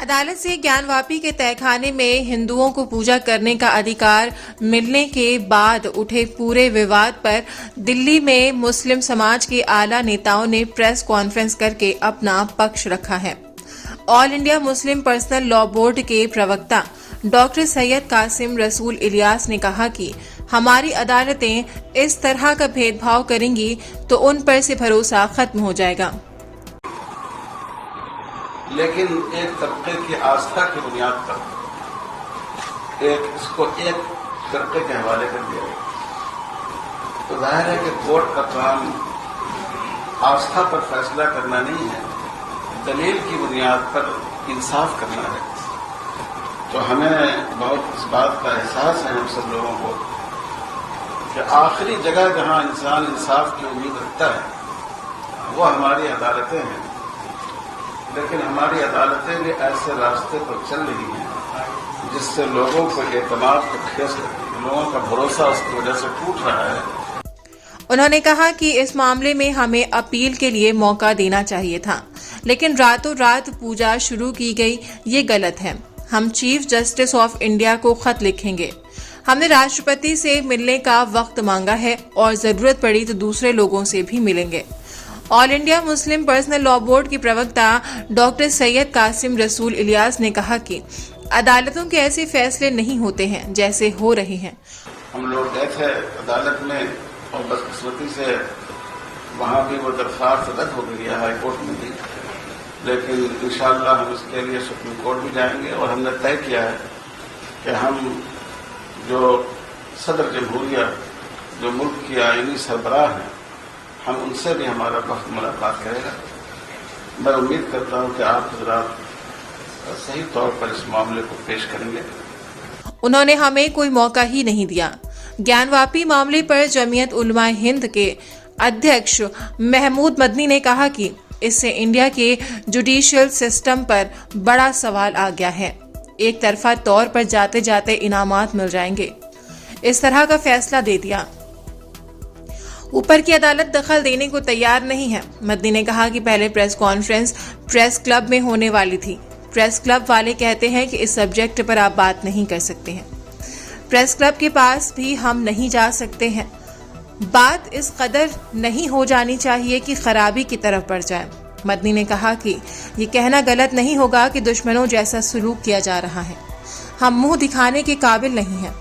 अदालत से ज्ञानवापी के तहखाने में हिंदुओं को पूजा करने का अधिकार मिलने के बाद उठे पूरे विवाद पर दिल्ली में मुस्लिम समाज के आला नेताओं ने प्रेस कॉन्फ्रेंस करके अपना पक्ष रखा है। All India Muslim personal law board के प्रवक्ता डॉक्टर सैयद कासिम रसूल इलियास ने कहा कि हमारी अदालतें इस तरह का भेदभाव करेंगी तो उन पर से भरोसा खत्म हो जाएगा। लेकिन एक तबके की आस्था की बुनियाद पर इसको एक तबके के हवाले कर दिया गया, तो जाहिर है कि कोर्ट का काम आस्था पर फैसला करना नहीं है, दलील की बुनियाद पर इंसाफ करना है। तो हमें बहुत इस बात का एहसास है हम सब लोगों को कि आखिरी जगह जहां इंसान इंसाफ की उम्मीद रखता है वो हमारी अदालतें हैं। लेकिन हमारी अदालतें भी ऐसे रास्ते पर चल रही हैं जिससे लोगों को एतमाद को ठेस लगती है, लोगों का भरोसा उसकी वजह से टूट रहा है। उन्होंने कहा कि इस मामले में हमें अपील के लिए मौका देना चाहिए था, लेकिन रातों रात पूजा शुरू की गई, ये गलत है। हम चीफ जस्टिस ऑफ इंडिया को खत लिखेंगे। हमने राष्ट्रपति से मिलने का वक्त मांगा है और जरूरत पड़ी तो दूसरे लोगों से भी मिलेंगे। All India Muslim personal law board के प्रवक्ता डॉक्टर सैयद कासिम रसूल इलियास ने कहा कि अदालतों के ऐसे फैसले नहीं होते हैं जैसे हो रहे हैं। हम लोग गए थे अदालत में और बदकिस्मती से वहां भी वो दरख्वास्त रद्द हो गई है हाई कोर्ट में भी, लेकिन इंशाअल्लाह हम इसके लिए सुप्रीम कोर्ट भी जाएंगे और हमने तय किया है कि हम जो सदर जमहूरिया जो मुल्क की आईनी सरबराह हैं हम उनसे भी हमारा वक्त मुलाकात करेगा। मैं उम्मीद करता हूं कि आप हजरात सही तौर पर इस मामले को पेश करेंगे। उन्होंने हमें कोई मौका ही नहीं दिया। ज्ञानवापी मामले पर जमीयत उलमाए हिंद के अध्यक्ष महमूद मदनी ने कहा कि इससे इंडिया के जुडिशियल सिस्टम पर बड़ा सवाल आ गया है। एक तरफा तौर पर जाते जाते इनामात मिल जाएंगे, इस तरह का फैसला दे दिया। ऊपर की अदालत दखल देने को तैयार नहीं है। मदनी ने कहा कि पहले प्रेस कॉन्फ्रेंस प्रेस क्लब में होने वाली थी। प्रेस क्लब वाले कहते हैं कि इस सब्जेक्ट पर आप बात नहीं कर सकते हैं। प्रेस क्लब के पास भी हम नहीं जा सकते हैं। बात इस कदर नहीं हो जानी चाहिए कि खराबी की तरफ बढ़ जाए। मदनी ने कहा कि ये कहना गलत नहीं होगा कि दुश्मनों जैसा सलूक किया जा रहा है। हम मुंह दिखाने के काबिल नहीं हैं।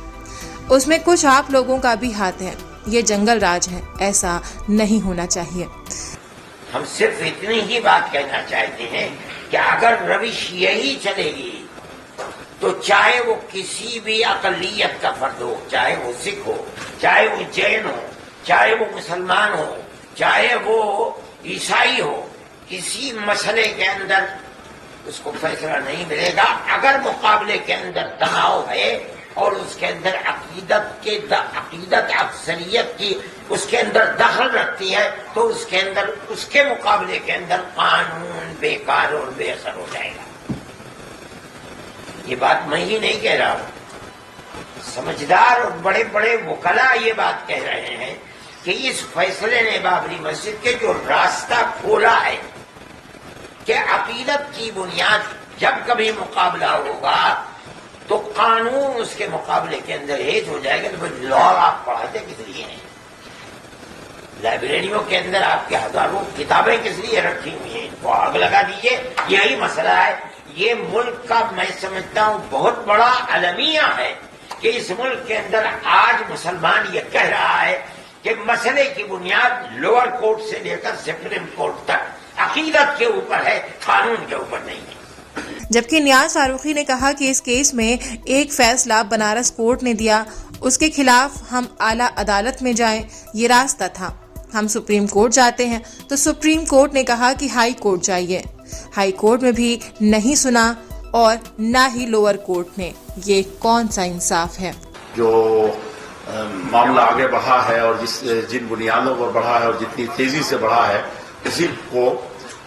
उसमें कुछ आप लोगों का भी हाथ है। ये जंगल राज है, ऐसा नहीं होना चाहिए। हम सिर्फ इतनी ही बात कहना चाहते हैं कि अगर रविश यही चलेगी तो चाहे वो किसी भी अकलियत का फर्द हो, चाहे वो सिख हो, चाहे वो जैन हो, चाहे वो मुसलमान हो, चाहे वो ईसाई हो, किसी मसले के अंदर उसको फैसला नहीं मिलेगा। अगर मुकाबले के अंदर तनाव है और उसके अंदर अकीदत अक्सरियत की उसके अंदर दखल रखती है तो उसके अंदर उसके मुकाबले के अंदर कानून बेकार और बेअसर हो जाएगा। ये बात मैं ही नहीं कह रहा हूं, समझदार और बड़े बड़े वकला ये बात कह रहे हैं कि इस फैसले ने बाबरी मस्जिद के जो रास्ता खोला है कि अकीदत की बुनियाद जब कभी मुकाबला होगा तो कानून उसके मुकाबले के अंदर हेज हो जाएगा। तो लॉ आप पढ़ाते किस लिए हैं? लाइब्रेरियों के अंदर आपके हजारों किताबें किस लिए रखी हुई हैं? इनको आग लगा दीजिए, यही मसला है। ये मुल्क का मैं समझता हूं बहुत बड़ा अलमिया है कि इस मुल्क के अंदर आज मुसलमान ये कह रहा है कि मसले की बुनियाद लोअर कोर्ट से लेकर सुप्रीम कोर्ट तक अकीदत के ऊपर है, कानून के ऊपर नहीं है। जबकि नियाज फारूकी ने कहा कि इस केस में एक फैसला बनारस कोर्ट ने दिया, उसके खिलाफ हम आला अदालत में जाएं, ये रास्ता था। हम सुप्रीम कोर्ट जाते हैं तो सुप्रीम कोर्ट ने कहा कि हाई कोर्ट जाइए। हाई कोर्ट में भी नहीं सुना और ना ही लोअर कोर्ट ने। ये कौन सा इंसाफ है? जो मामला आगे बढ़ा है और जिन बुनियादों पर बढ़ा है और जितनी तेजी से बढ़ा है उसी को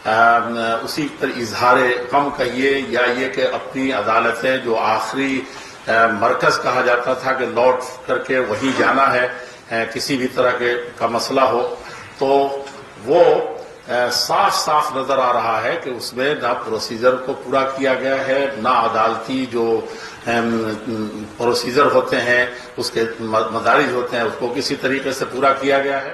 उसी पर इजहार कम कहिए या ये कि अपनी अदालतें जो आखिरी मरकज कहा जाता था कि लौट करके वहीं जाना है, किसी भी तरह का मसला हो तो वो صاف صاف نظر آ رہا ہے کہ اس میں نہ پروسیجر کو پورا کیا گیا ہے، نہ عدالتی جو پروسیجر ہوتے ہیں، اس کے مدارج ہوتے ہیں، اس کو کسی طریقے سے پورا کیا گیا ہے۔